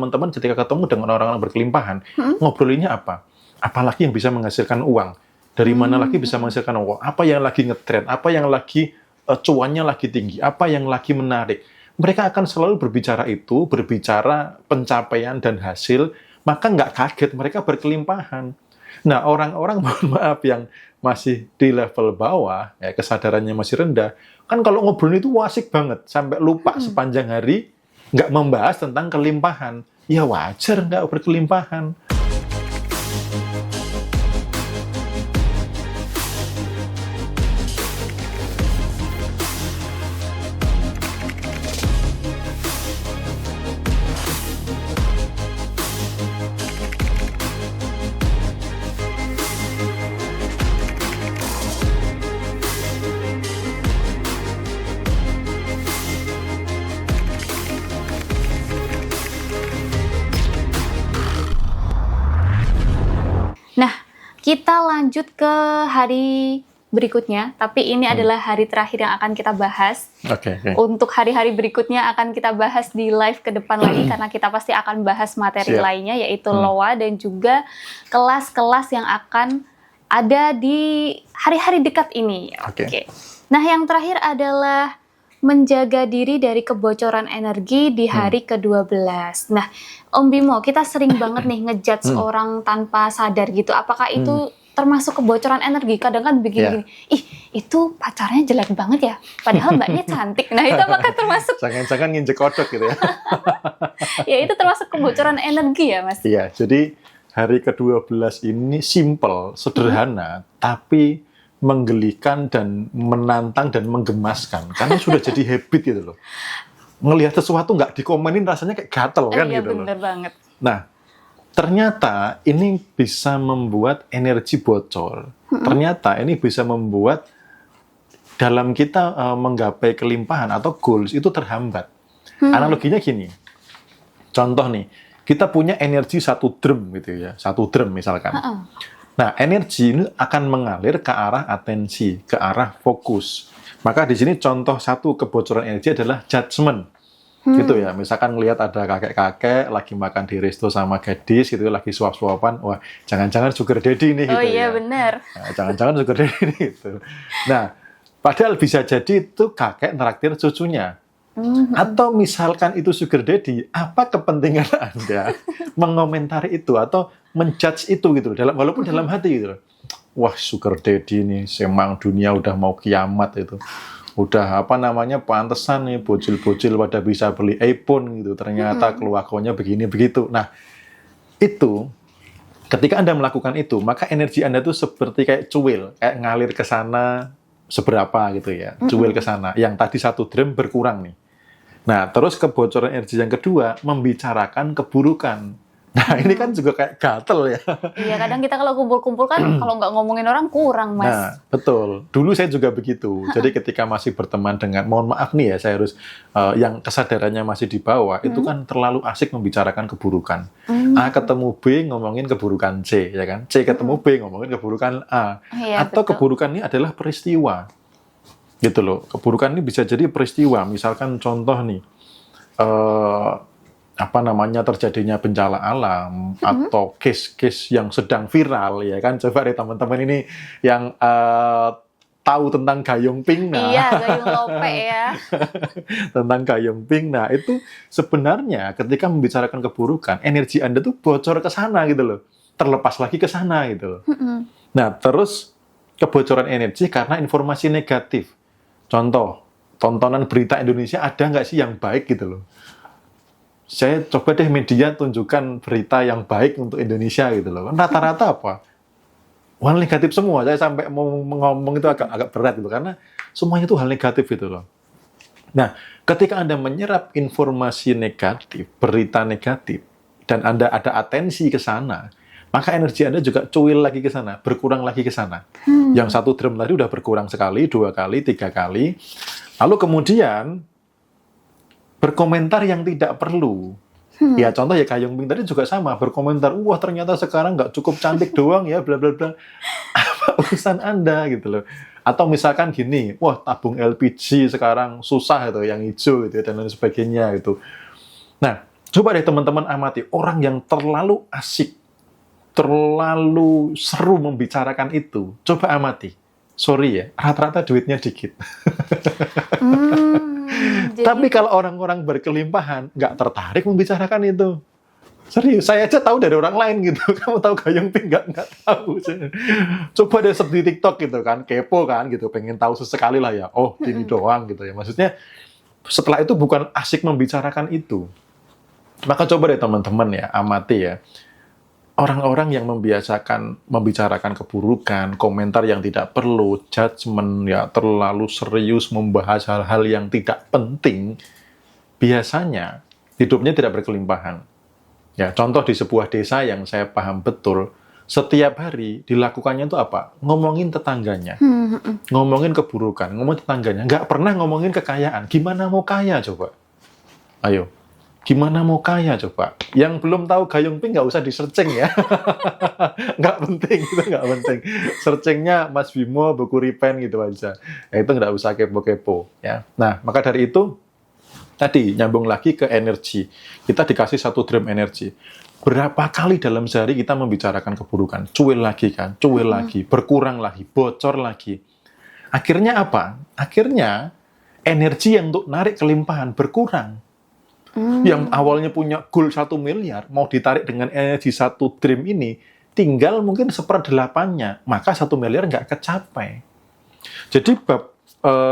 Teman-teman ketika ketemu dengan orang-orang berkelimpahan, ngobrolinnya apa? Apalagi yang bisa menghasilkan uang? Dari mana lagi bisa menghasilkan uang? Apa yang lagi ngetren? Apa yang lagi cuannya lagi tinggi? Apa yang lagi menarik? Mereka akan selalu berbicara itu, berbicara pencapaian dan hasil, maka nggak kaget mereka berkelimpahan. Nah, orang-orang mohon maaf yang masih di level bawah, ya, kesadarannya masih rendah, kan kalau ngobrol itu asik banget, sampai lupa sepanjang hari, nggak membahas tentang kelimpahan. Ya wajar nggak berkelimpahan. Nah, kita lanjut ke hari berikutnya, tapi ini adalah hari terakhir yang akan kita bahas. Oke. Untuk hari-hari berikutnya akan kita bahas di live ke depan lagi, karena kita pasti akan bahas materi lainnya, yaitu LOA dan juga kelas-kelas yang akan ada di hari-hari dekat ini. Oke. Nah, yang terakhir adalah menjaga diri dari kebocoran energi di hari ke-12. Nah, Om Bimo, kita sering banget nih ngejudge orang tanpa sadar gitu. Apakah itu termasuk kebocoran energi? Kadang kan begini-gini, ih itu pacarnya jelek banget ya, padahal mbaknya cantik. Nah, itu apakah termasuk? Jangan-jangan nginjek kodok gitu ya. Ya, itu termasuk kebocoran energi ya, Mas? Iya, jadi hari ke-12 ini simple, sederhana, tapi menggelikan dan menantang dan menggemaskan karena sudah jadi habit gitu loh. Ngelihat sesuatu nggak dikomenin rasanya kayak gatel kan iya, gitu loh. Bener banget. Nah, ternyata ini bisa membuat energi bocor. Ternyata ini bisa membuat dalam kita menggapai kelimpahan atau goals itu terhambat. Analoginya gini. Contoh nih, kita punya energi 1 drum gitu ya, 1 drum misalkan. Nah, energi ini akan mengalir ke arah atensi, ke arah fokus. Maka di sini contoh satu kebocoran energi adalah judgement. Gitu ya, misalkan ngelihat ada kakek-kakek lagi makan di resto sama gadis gitu, lagi suap-suapan, wah jangan-jangan sugar daddy nih gitu. Oh iya, ya. benar. Nah, jangan-jangan sugar daddy nih gitu. Nah, padahal bisa jadi itu kakek neraktir cucunya. Atau misalkan itu sugar daddy, apa kepentingan Anda mengomentari itu atau menjudge itu gitu, walaupun dalam hati gitu. Wah, sugar daddy nih, semang dunia udah mau kiamat itu. Udah pantesan nih bocil-bocil pada bisa beli iPhone gitu. Ternyata keluarganya begini begitu. Nah, itu ketika Anda melakukan itu, maka energi Anda tuh seperti kayak cuil, kayak ngalir ke sana seberapa gitu ya. Cuil ke sana. Yang tadi 1 drum berkurang nih. Nah, terus kebocoran energi yang kedua membicarakan keburukan. Nah, ini kan juga kayak gatel ya. Iya, kadang kita kalau kumpul-kumpul kan kalau nggak ngomongin orang kurang, Mas. Nah, betul. Dulu saya juga begitu. Jadi ketika masih berteman dengan, mohon maaf nih ya, saya harus, yang kesadarannya masih di bawah, itu kan terlalu asik membicarakan keburukan. A ketemu B ngomongin keburukan C, ya kan? C ketemu B ngomongin keburukan A. Iya, Atau betul. keburukan ini adalah peristiwa. Gitu loh. Keburukan ini bisa jadi peristiwa. Misalkan contoh nih, terjadinya bencana alam atau case-case yang sedang viral ya kan, coba deh teman-teman ini yang tahu tentang Gayung Ping. Nah, iya, Gayung Lope ya. tentang Gayung Ping. Nah, itu sebenarnya ketika membicarakan keburukan, energi Anda tuh bocor ke sana gitu loh, terlepas lagi ke sana gitu loh. Nah, terus kebocoran energi karena informasi negatif. Contoh, tontonan berita Indonesia ada nggak sih yang baik gitu loh. Saya coba deh media tunjukkan berita yang baik untuk Indonesia gitu loh. Rata-rata apa? Hal negatif semua. Saya sampai mau ngomong itu agak berat gitu karena semuanya itu hal negatif gitu loh. Nah, ketika Anda menyerap informasi negatif, berita negatif, dan Anda ada atensi ke sana, maka energi Anda juga cuil lagi ke sana, berkurang lagi ke sana. Yang 1 drum tadi udah berkurang sekali, 2 kali, 3 kali. Lalu kemudian berkomentar yang tidak perlu. Ya contoh ya Gayung Ping tadi juga sama, berkomentar, wah ternyata sekarang nggak cukup cantik doang ya, bla bla bla. Apa urusan Anda gitu loh. Atau misalkan gini, wah tabung LPG sekarang susah itu, yang hijau gitu dan lain sebagainya gitu. Nah, Coba deh teman-teman amati orang yang terlalu asik, terlalu seru membicarakan itu. Coba amati. Sorry ya, rata-rata duitnya dikit. Tapi kalau orang-orang berkelimpahan, nggak tertarik membicarakan itu. Serius, saya aja tahu dari orang lain gitu. Kamu tahu Gayung Pink nggak tahu. Coba deh search di TikTok gitu kan, kepo kan gitu, pengen tahu sesekali lah ya. Oh, gini doang gitu ya. Maksudnya setelah itu bukan asik membicarakan itu. Maka coba deh teman-teman ya, amati ya. Orang-orang yang membiasakan membicarakan keburukan, komentar yang tidak perlu, judgement ya, terlalu serius membahas hal-hal yang tidak penting, biasanya hidupnya tidak berkelimpahan. Ya, contoh di sebuah desa yang saya paham betul, setiap hari dilakukannya itu apa? Ngomongin tetangganya, ngomongin keburukan, ngomongin tetangganya, nggak pernah ngomongin kekayaan. Gimana mau kaya coba? Ayo. Gimana mau kaya coba? Yang belum tahu Gayung Pink nggak usah di-searching ya. Nggak penting, itu nggak penting. Searchingnya Mas Bimo, buku Ripen gitu aja. Ya, itu nggak usah kepo-kepo. Ya. Nah, maka dari itu, tadi nyambung lagi ke energi. Kita dikasih 1 gram energi. Berapa kali dalam sehari kita membicarakan keburukan? Cuil lagi kan, cuil lagi, berkurang lagi, bocor lagi. Akhirnya apa? Akhirnya energi yang untuk narik kelimpahan berkurang. Yang awalnya punya goal 1 miliar, mau ditarik dengan energi 1 dream ini, tinggal mungkin 1/8-nya, maka 1 miliar nggak kecapai. Jadi bab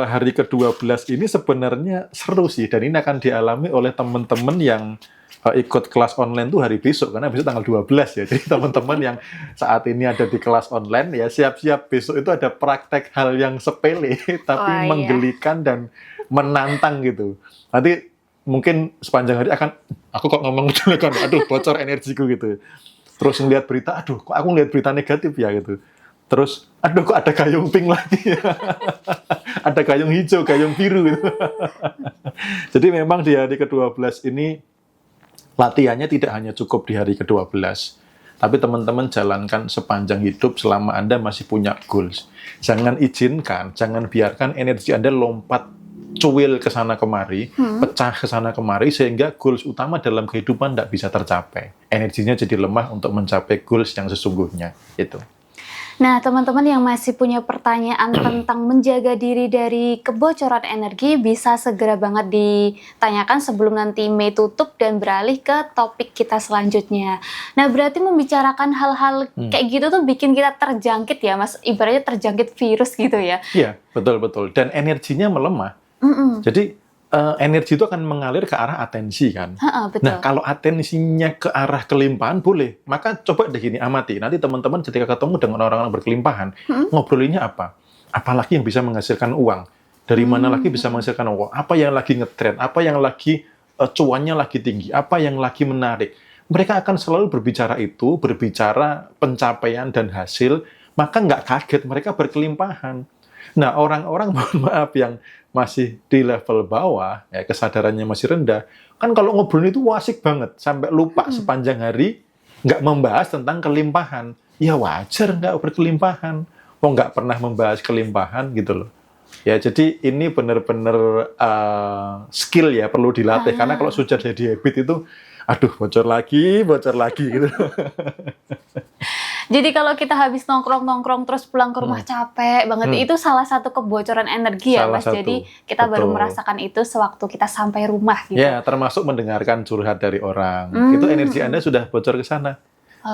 hari ke-12 ini sebenarnya seru sih, dan ini akan dialami oleh teman-teman yang ikut kelas online tuh hari besok, karena besok tanggal 12 ya. Jadi teman-teman yang saat ini ada di kelas online ya, siap-siap besok itu ada praktek hal yang sepele, tapi menggelikan dan menantang gitu. Nanti mungkin sepanjang hari aku kok ngomong gitu kan, aduh bocor energiku gitu. Terus ngeliat berita, aduh kok aku ngeliat berita negatif ya gitu. Terus, aduh kok ada Gayung Pink lagi ya. Ada Gayung hijau, Gayung biru gitu. Jadi memang di hari ke-12 ini latihannya tidak hanya cukup di hari ke-12. Tapi teman-teman jalankan sepanjang hidup selama Anda masih punya goals. Jangan izinkan, jangan biarkan energi Anda lompat cuil ke sana kemari, pecah ke sana kemari, sehingga goals utama dalam kehidupan tidak bisa tercapai. Energinya jadi lemah untuk mencapai goals yang sesungguhnya. Itu. Nah, teman-teman yang masih punya pertanyaan tentang menjaga diri dari kebocoran energi, bisa segera banget ditanyakan sebelum nanti Mei tutup dan beralih ke topik kita selanjutnya. Nah, berarti membicarakan hal-hal kayak gitu tuh bikin kita terjangkit ya, Mas? Ibaratnya terjangkit virus gitu ya? Iya, betul-betul. Dan energinya melemah. Jadi energi itu akan mengalir ke arah atensi kan. Betul. Nah, kalau atensinya ke arah kelimpahan boleh. Maka coba deh gini, amati. Nanti teman-teman ketika ketemu dengan orang-orang berkelimpahan, ngobrolinnya apa? Apalagi yang bisa menghasilkan uang? Dari mana lagi bisa menghasilkan uang? Apa yang lagi ngetrend? Apa yang lagi cuannya lagi tinggi? Apa yang lagi menarik? Mereka akan selalu berbicara itu, berbicara pencapaian dan hasil, maka nggak kaget mereka berkelimpahan. Nah, orang-orang mohon maaf yang masih di level bawah, ya, kesadarannya masih rendah, kan kalau ngobrol itu asik banget, sampai lupa sepanjang hari nggak membahas tentang kelimpahan. Ya wajar nggak berkelimpahan, nggak pernah membahas kelimpahan gitu loh. Ya, jadi ini benar-benar skill ya, perlu dilatih, karena kalau sudah jadi habit itu, aduh bocor lagi gitu. Jadi kalau kita habis nongkrong terus pulang ke rumah capek banget, itu salah satu kebocoran energi ya, Mas. Jadi kita baru merasakan itu sewaktu kita sampai rumah gitu. Ya, termasuk mendengarkan curhat dari orang. Itu energi Anda sudah bocor ke sana.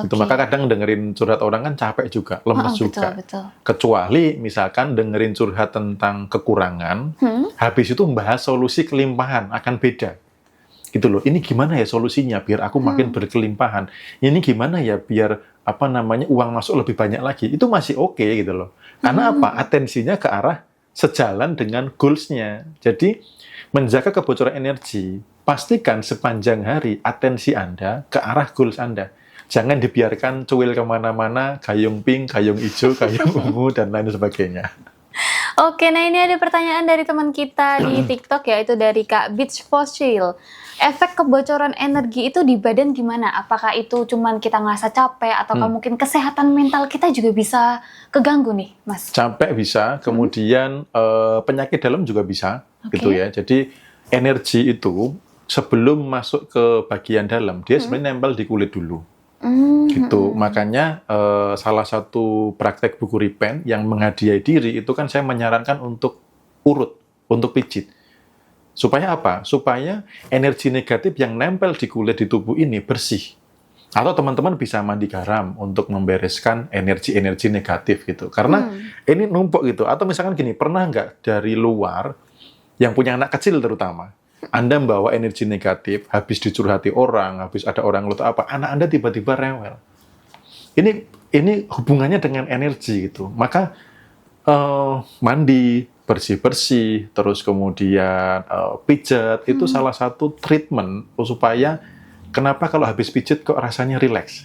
Gitu. Maka kadang dengerin curhat orang kan capek juga, lemes juga. Betul. Kecuali misalkan dengerin curhat tentang kekurangan, habis itu membahas solusi kelimpahan, akan beda. Gitu loh. Ini gimana ya solusinya biar aku makin berkelimpahan? Ini gimana ya biar uang masuk lebih banyak lagi? Itu masih oke gitu loh. Karena apa? Atensinya ke arah sejalan dengan goals-nya. Jadi menjaga kebocoran energi, pastikan sepanjang hari atensi Anda ke arah goals Anda. Jangan dibiarkan cuil kemana-mana, Gayung Pink, Gayung hijau, Gayung ungu, dan lain sebagainya. Oke, nah ini ada pertanyaan dari teman kita di TikTok, yaitu dari Kak Beach Fossil. Efek kebocoran energi itu di badan gimana? Apakah itu cuman kita ngerasa capek, atau mungkin kesehatan mental kita juga bisa keganggu nih, Mas? Capek bisa, kemudian penyakit dalam juga bisa, gitu ya. Jadi energi itu sebelum masuk ke bagian dalam, dia sebenarnya nempel di kulit dulu. Gitu. Makanya salah satu praktek buku Repaint yang menghadiahi diri itu kan saya menyarankan untuk urut, untuk pijit. Supaya apa? Supaya energi negatif yang nempel di kulit di tubuh ini bersih. Atau teman-teman bisa mandi garam untuk membereskan energi-energi negatif gitu. Karena ini numpuk gitu. Atau misalkan gini, pernah nggak dari luar yang punya anak kecil terutama, Anda membawa energi negatif, habis dicurhati orang, habis ada orang atau apa, anak Anda tiba-tiba rewel. Ini hubungannya dengan energi gitu. Maka mandi, bersih-bersih, terus kemudian pijat, itu salah satu treatment supaya kenapa kalau habis pijat kok rasanya rileks,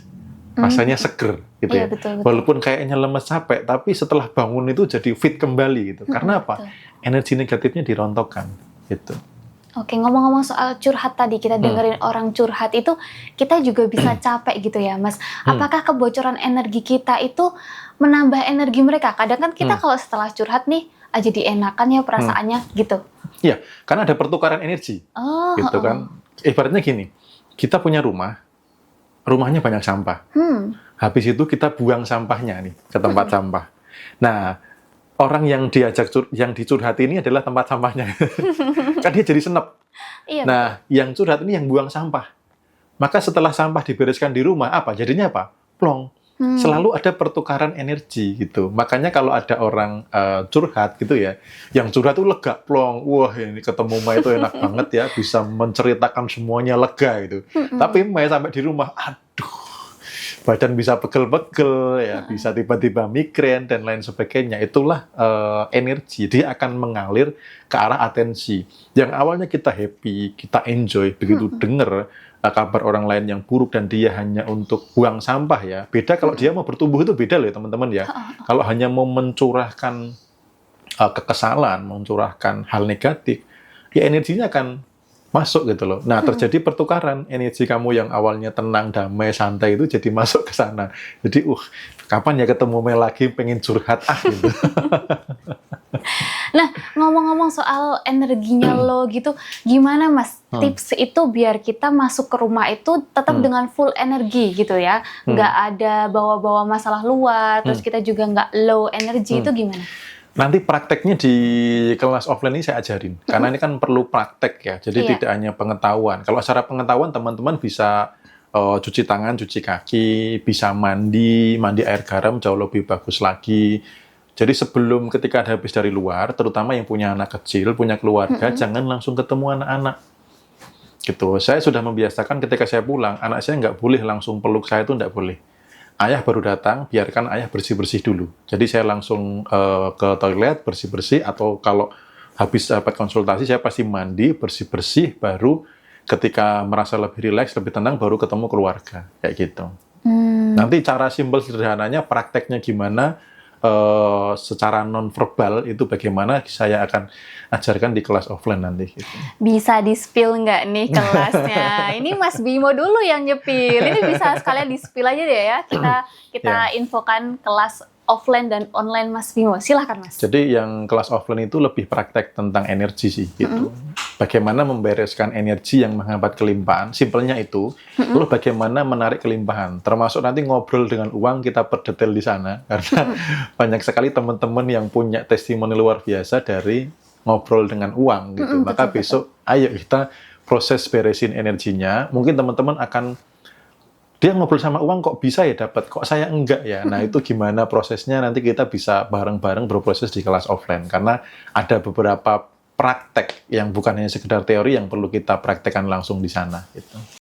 rasanya seger gitu ya. Betul. Walaupun kayaknya lemes capek, tapi setelah bangun itu jadi fit kembali gitu. Karena apa? Betul. Energi negatifnya dirontokkan gitu. Oke, ngomong-ngomong soal curhat tadi, kita dengerin orang curhat itu, kita juga bisa capek gitu ya, Mas. Apakah kebocoran energi kita itu menambah energi mereka? Kadang kan kita kalau setelah curhat nih, jadi enakan ya perasaannya gitu. Iya, karena ada pertukaran energi. Gitu kan. Ibaratnya gini, kita punya rumah, rumahnya banyak sampah. Habis itu kita buang sampahnya nih ke tempat sampah. Nah, orang yang yang dicurhati ini adalah tempat sampahnya. Kan dia jadi senep. Iya, Nah, yang curhat ini yang buang sampah. Maka setelah sampah dibereskan di rumah, apa? Jadinya apa? Plong. Selalu ada pertukaran energi gitu. Makanya kalau ada orang curhat gitu ya, yang curhat itu lega, plong. Wah, ini ketemu Mai itu enak banget ya, bisa menceritakan semuanya lega gitu. Tapi Mai sampai di rumah, aduh, badan bisa pegel-pegel ya, bisa tiba-tiba migrain dan lain sebagainya. Itulah energi, dia akan mengalir ke arah atensi. Yang awalnya kita happy, kita enjoy, begitu denger kabar orang lain yang buruk dan dia hanya untuk buang sampah ya. Beda kalau dia mau bertumbuh, itu beda loh ya teman-teman ya. Kalau hanya mau mencurahkan kekesalan, mencurahkan hal negatif, ya energinya akan masuk gitu loh. Nah, terjadi pertukaran energi kamu yang awalnya tenang, damai, santai itu jadi masuk ke sana. Jadi, kapan ya ketemu Mel lagi pengen curhat gitu. Nah, ngomong-ngomong soal energinya lo gitu, gimana Mas tips itu biar kita masuk ke rumah itu tetap dengan full energi gitu ya, nggak ada bawa-bawa masalah luar, terus kita juga nggak low energi, itu gimana? Nanti prakteknya di kelas offline ini saya ajarin, karena ini kan perlu praktek ya, jadi tidak hanya pengetahuan. Kalau secara pengetahuan teman-teman bisa cuci tangan, cuci kaki, bisa mandi air garam jauh lebih bagus lagi. Jadi sebelum ketika ada habis dari luar, terutama yang punya anak kecil, punya keluarga, jangan langsung ketemu anak-anak. Gitu. Saya sudah membiasakan ketika saya pulang, anak saya nggak boleh langsung peluk saya, itu nggak boleh. Ayah baru datang, biarkan ayah bersih-bersih dulu. Jadi saya langsung ke toilet, bersih-bersih, atau kalau habis dapat konsultasi, saya pasti mandi, bersih-bersih, baru ketika merasa lebih rileks, lebih tenang, baru ketemu keluarga. Kayak gitu. Nanti cara simpel sederhananya, prakteknya gimana, secara non-verbal itu bagaimana saya akan ajarkan di kelas offline nanti. Gitu. Bisa di-spill nggak nih kelasnya? Ini Mas Bimo dulu yang nyepil. Ini bisa sekalian di-spill aja deh ya. Kita infokan kelas offline dan online Mas Bimo. Silahkan Mas. Jadi yang kelas offline itu lebih praktek tentang energi sih gitu. Bagaimana membereskan energi yang menghambat kelimpahan, simpelnya itu. Lalu bagaimana menarik kelimpahan, termasuk nanti ngobrol dengan uang, kita berdetail di sana karena banyak sekali teman-teman yang punya testimoni luar biasa dari ngobrol dengan uang gitu. Maka besok ayo kita proses beresin energinya. Mungkin teman-teman akan, dia ngobrol sama uang kok bisa ya dapat, kok saya enggak ya. Nah, itu gimana prosesnya, nanti kita bisa bareng-bareng berproses di kelas offline. Karena ada beberapa praktek yang bukan hanya sekedar teori yang perlu kita praktekkan langsung di sana. Gitu.